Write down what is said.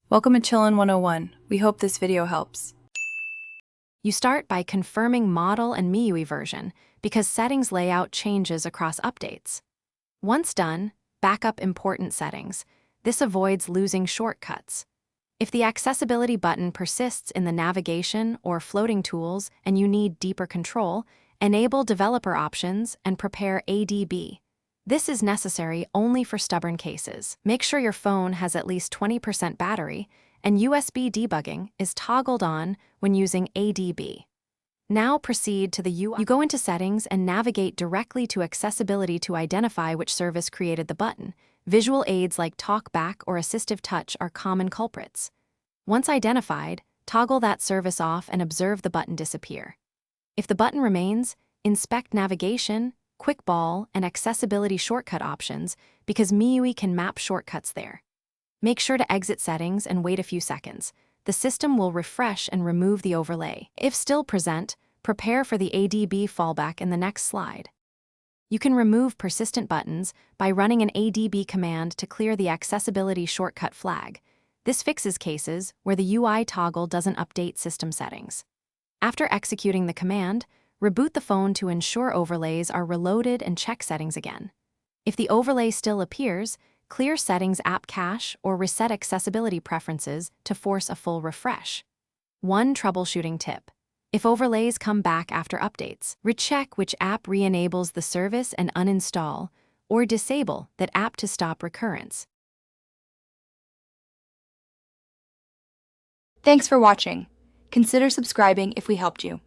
Welcome to Chillin' 101. We hope this video helps. You start by confirming model and MIUI version because settings layout changes across updates. Once done, back up important settings. This avoids losing shortcuts. If the accessibility button persists in the navigation or floating tools and you need deeper control, enable developer options and prepare ADB. This is necessary only for stubborn cases. Make sure your phone has at least 20% battery, and USB debugging is toggled on when using ADB. Now proceed to the UI. You go into Settings and navigate directly to Accessibility to identify which service created the button. Visual aids like TalkBack or Assistive Touch are common culprits. Once identified, toggle that service off and observe the button disappear. If the button remains, inspect navigation, quick ball, and accessibility shortcut options because MIUI can map shortcuts there. Make sure to exit settings and wait a few seconds. The system will refresh and remove the overlay. If still present, prepare for the ADB fallback in the next slide. You can remove persistent buttons by running an ADB command to clear the accessibility shortcut flag. This fixes cases where the UI toggle doesn't update system settings. After executing the command, reboot the phone to ensure overlays are reloaded and check settings again. If the overlay still appears, clear Settings app cache or reset accessibility preferences to force a full refresh. One troubleshooting tip: if overlays come back after updates, recheck which app re-enables the service and uninstall or disable that app to stop recurrence. Thanks for watching. Consider subscribing if we helped you.